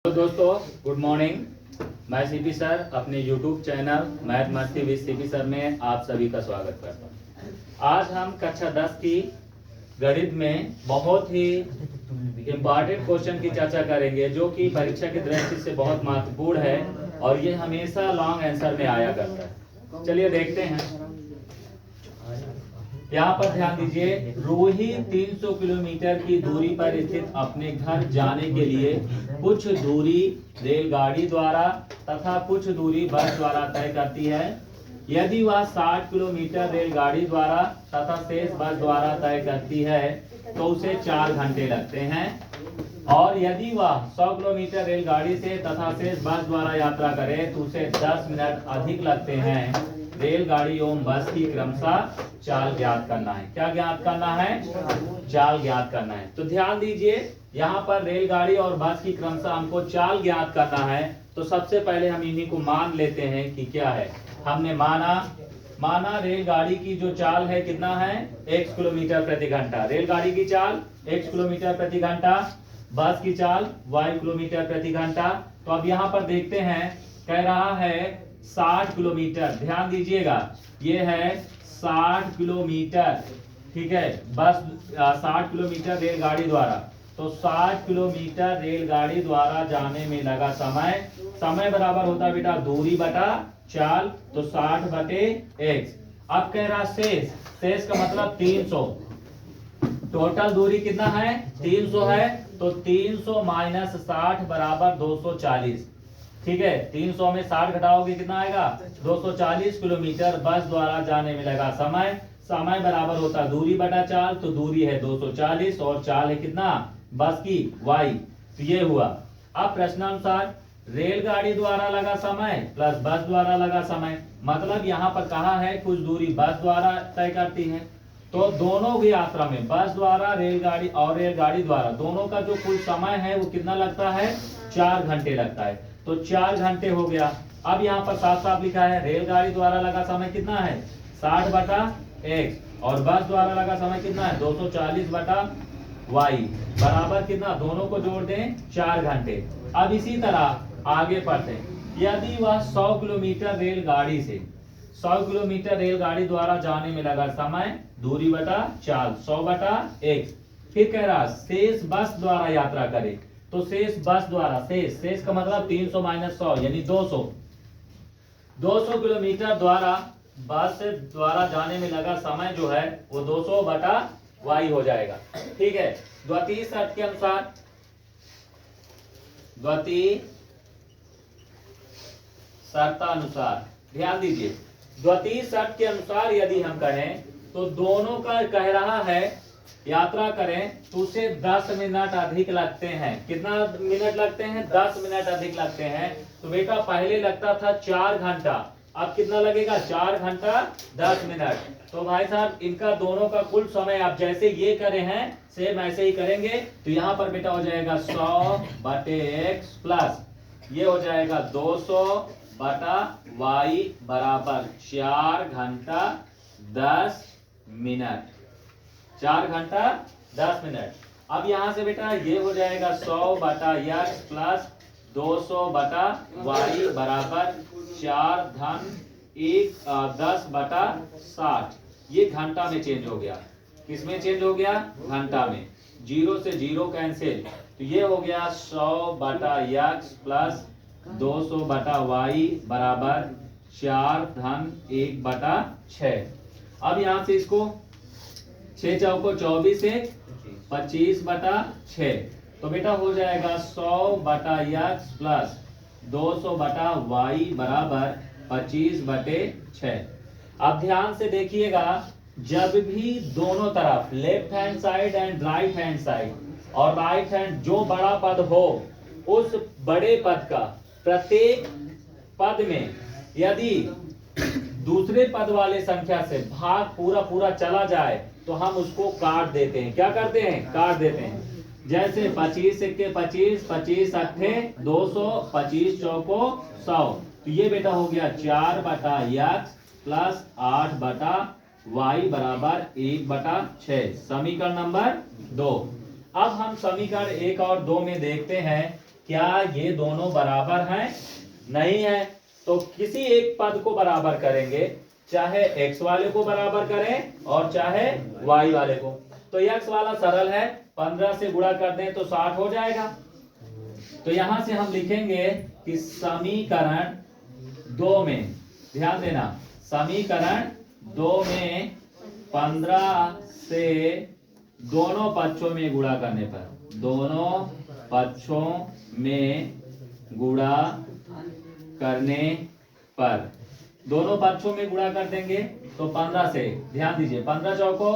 तो दोस्तों good morning. मैं सीपी सर अपने यूट्यूब चैनल मैथ मस्ती विद सीपी सर में आप सभी का स्वागत करता हूँ। आज हम कक्षा 10 की गणित में बहुत ही इम्पॉर्टेंट क्वेश्चन की चर्चा करेंगे जो कि परीक्षा की दृष्टि से बहुत महत्वपूर्ण है और ये हमेशा लॉन्ग आंसर में आया करता है। चलिए देखते हैं। यहाँ पर ध्यान दीजिए, रूही 300 किलोमीटर की दूरी पर स्थित अपने घर जाने के लिए कुछ दूरी रेलगाड़ी द्वारा तथा कुछ दूरी बस द्वारा तय करती है। यदि वह 60 किलोमीटर रेलगाड़ी द्वारा तथा शेष बस द्वारा तय करती है तो उसे 4 घंटे लगते हैं, और यदि वह 100 किलोमीटर रेलगाड़ी से तथा शेष बस द्वारा यात्रा करे तो उसे 10 मिनट अधिक लगते हैं। रेलगाड़ी एवं बस की क्रमशः चाल ज्ञात करना है। क्या ज्ञात करना है? चाल ज्ञात करना है। तो ध्यान दीजिए, यहाँ पर रेलगाड़ी और बस की क्रमशः हमको चाल ज्ञात करना है। तो सबसे पहले हम इन्हीं को मान लेते हैं कि क्या है। हमने माना रेलगाड़ी की जो चाल है कितना है, x किलोमीटर प्रति घंटा। रेलगाड़ी की चाल x किलोमीटर प्रति घंटा, बस की चाल y किलोमीटर प्रति घंटा। तो अब यहाँ पर देखते हैं, कह रहा है 60 किलोमीटर। ध्यान दीजिएगा, ये है 60 किलोमीटर, ठीक है। बस 60 किलोमीटर रेलगाड़ी द्वारा, तो 60 किलोमीटर रेलगाड़ी द्वारा जाने में लगा समय बराबर होता है बेटा दूरी बटा चाल, तो 60 बटे x। अब कह रहा शेष का मतलब 300। टोटल दूरी कितना है? 300 है, तो 300 माइनस 60 बराबर 240। ठीक है, 300 में 60 घटाओगे कितना आएगा? 240 किलोमीटर बस द्वारा जाने में लगा समय बराबर होता दूरी बटा चाल, तो दूरी है 240 और चाल है कितना? बस की y। तो ये हुआ। अब प्रश्नानुसार रेलगाड़ी द्वारा लगा समय प्लस बस द्वारा लगा समय, मतलब यहाँ पर कहा है कुछ दूरी बस द्वारा तय करती है। तो दोनों भी यात्रा में बस द्वारा रेलगाड़ी और रेलगाड़ी द्वारा दोनों का जो कुल समय है वो कितना लगता है? 4 घंटे लगता है। तो 4 घंटे हो गया। अब यहाँ पर साफ साफ लिखा है रेलगाड़ी द्वारा लगा समय कितना है? 60 बटा x, और बस द्वारा लगा समय कितना है? 240 बटा y बराबर कितना? दोनों को जोड़ दें 4 घंटे। अब इसी तरह आगे पढ़ते हैं। यदि वह 100 किलोमीटर रेलगाड़ी से 100 किलोमीटर रेलगाड़ी द्वारा जाने में लगा समय दूरी बटा चाल 100 बटा x, फिर कह रहा शेष बस द्वारा यात्रा करे, तो शेष बस द्वारा शेष का मतलब 300 माइनस 100 यानी 200 किलोमीटर द्वारा बस द्वारा जाने में लगा समय जो है वो 200 बटा y हो जाएगा। ठीक है, द्वितीय शर्त के अनुसार शर्तानुसार ध्यान दीजिए, द्वितीय शर्त के अनुसार यदि हम कहें तो दोनों का कह रहा है यात्रा करें तो उसे 10 मिनट अधिक लगते हैं। कितना मिनट लगते हैं? 10 मिनट अधिक लगते हैं। तो बेटा पहले लगता था 4 घंटा, अब कितना लगेगा? 4 घंटा 10 मिनट। तो भाई साहब इनका दोनों का कुल समय आप जैसे ये करे हैं सेम ऐसे ही करेंगे। तो यहाँ पर बेटा हो जाएगा 100 बटे x प्लस ये हो जाएगा 200 बटा y बराबर 4 घंटा 10 मिनट। 4 घंटा 10 मिनट। अब यहाँ से बेटा ये हो जाएगा 100 बटा x प्लस 200 बटा y बराबर 4 धन 10 बटा 60। ये घंटा में चेंज हो गया। किस में चेंज हो गया? घंटा में। 0 से 0 कैंसिल, तो ये हो गया 100 बटा x प्लस 200 बटा y बराबर 4 धन 1 बटा 6। अब यहाँ से इसको 6 चौको 24 से 25 बटा 6, तो बेटा हो जाएगा 100 बटा x प्लस 200 बटा y बराबर 25 बटे 6। अब ध्यान से देखिएगा, जब भी दोनों तरफ left hand side and right hand side और राइट हैंड जो बड़ा पद हो उस बड़े पद का प्रत्येक पद में यदि दूसरे पद वाले संख्या से भाग पूरा चला जाए तो हम उसको काट देते हैं। क्या करते हैं? काट देते हैं। जैसे 25 के 25, 25 अट्ठे 200, 25 चौको 100। तो ये बेटा हो गया 4 बटा x प्लस 8 बटा y बराबर 1 बटा 6। समीकरण नंबर 2। अब हम समीकरण 1 और 2 में देखते हैं क्या ये दोनों बराबर हैं? नहीं है। तो किसी एक पद को बराबर करेंगे, चाहे x वाले को बराबर करें और चाहे y वाले को। तो x वाला सरल है, 15 से गुणा कर दें तो 60 हो जाएगा। तो यहां से हम लिखेंगे कि समीकरण 2 में, ध्यान देना, समीकरण 2 में 15 से दोनों पक्षों में गुणा करने पर, दोनों पक्षों में गुणा करने पर, दोनों पक्षों में गुणा कर देंगे तो 15 से, ध्यान दीजिए, 15 चौको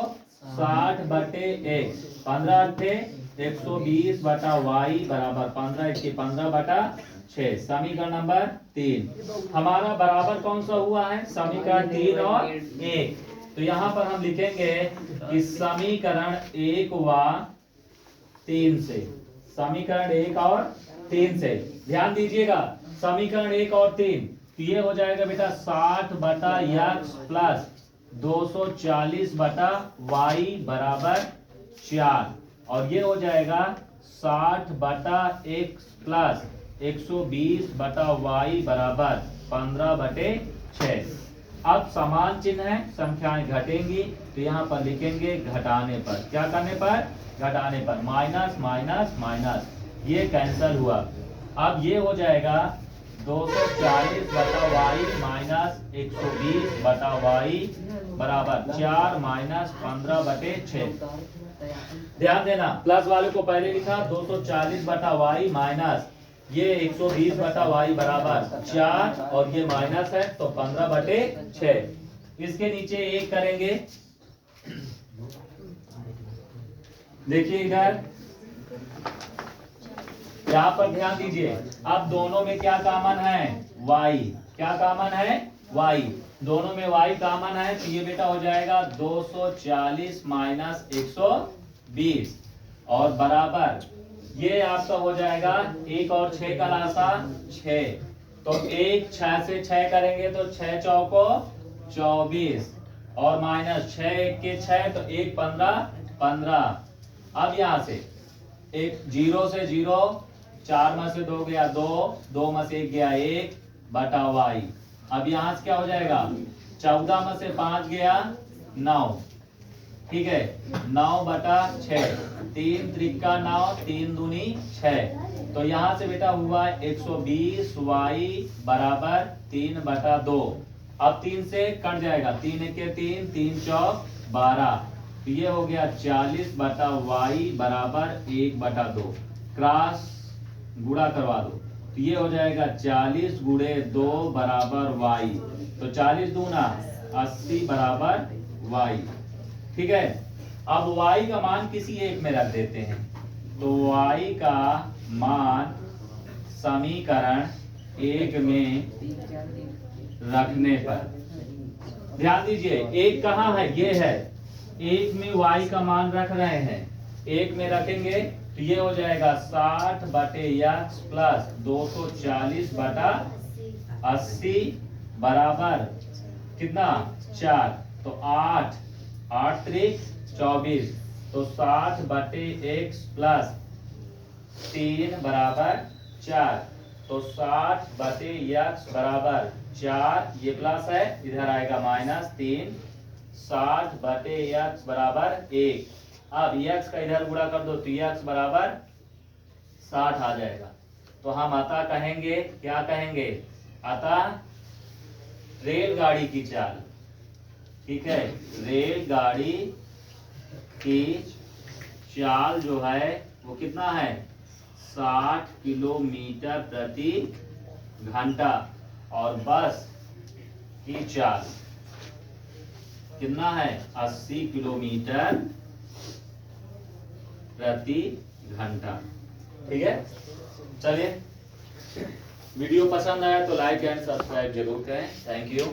60 बटे 1, 15 अट्ठे 120 बटा y बराबर 15 1 15 बटा 6। समीकरण नंबर 3 हमारा बराबर कौन सा हुआ है? समीकरण 3 और 1। तो यहाँ पर हम लिखेंगे कि समीकरण 1 व 3 से, समीकरण 1 और 3 से, ध्यान दीजिएगा, समीकरण 1 और 3, तो ये हो जाएगा बेटा 60 बटा x प्लस 240 बटा y बराबर 4, और ये हो जाएगा 60 बटा x प्लस 120 बटा y बराबर 15 बटे 6। अब समान चिन्ह है, संख्याएं घटेंगी, तो यहाँ पर लिखेंगे घटाने पर, क्या करने पर? घटाने पर, माइनस माइनस माइनस, ये कैंसल हुआ। अब ये हो जाएगा 240 बटा y माइनस 120 बटा y बराबर 4 माइनस 15 बटे 6। ध्यान देना, प्लस वाले को पहले लिखा 240 बटा y माइनस ये 120 बटा y बराबर 4, और ये माइनस है तो 15 बटे 6। इसके नीचे 1 करेंगे, देखिए इधर, यहाँ पर ध्यान दीजिए, अब दोनों में क्या कॉमन है? y, क्या कॉमन है? y, दोनों में y कॉमन है, तो ये बेटा हो जाएगा 240 माइनस 120, और बराबर ये आपका हो जाएगा 1 और 6 का लासा 6, तो 1 6 से 6 करेंगे तो 6 चौको 24, और माइनस 6 1 के 6 तो 1 15 15। अब यहाँ से 1 0 से 0, 4 में से 2 गया 2, 2 में से 1 गया 1 बटा y। अब यहाँ से क्या हो जाएगा? 14 में से 5 गया 9, ठीक है, 9 बटा 6, 3 त्रिका 9, 3 दूनी 6। तो यहाँ से बेटा हुआ 120 y बराबर 3 बटा 2। अब 3 से कट जाएगा, 3 1 के 3, 3 चौक 12, तो ये हो गया 40 बटा y बराबर 1 बटा 2। क्रॉस गुणा करवा दो, तो ये हो जाएगा 40 गुणे 2 बराबर y, तो 40 दूना 80 बराबर y, ठीक है। अब y का मान किसी एक में रख देते हैं, तो y का मान समीकरण 1 में रखने पर, ध्यान दीजिए, 1 कहाँ है? ये है, 1 में y का मान रख रहे हैं, 1 में रखेंगे तो ये हो जाएगा 60 बटे x प्लस 240 बटा 80 बराबर कितना? 4, तो 8 8 त्रिक 24, तो 60 बटे x प्लस 3 बराबर 4, तो 60 बटे x बराबर 4, ये प्लस है, इधर आएगा माइनस 3, 60 बटे x बराबर 1। अब x का इधर गुणा कर दो तो x बराबर 60 आ जाएगा। तो हम अतः कहेंगे, क्या कहेंगे? अतः रेलगाड़ी की चाल, ठीक है, रेलगाड़ी की चाल जो है वो कितना है? 60 किलोमीटर प्रति घंटा, और बस की चाल कितना है? 80 किलोमीटर प्रति घंटा, ठीक है। चलिए, वीडियो पसंद आया तो लाइक एंड सब्सक्राइब जरूर करें। Thank you.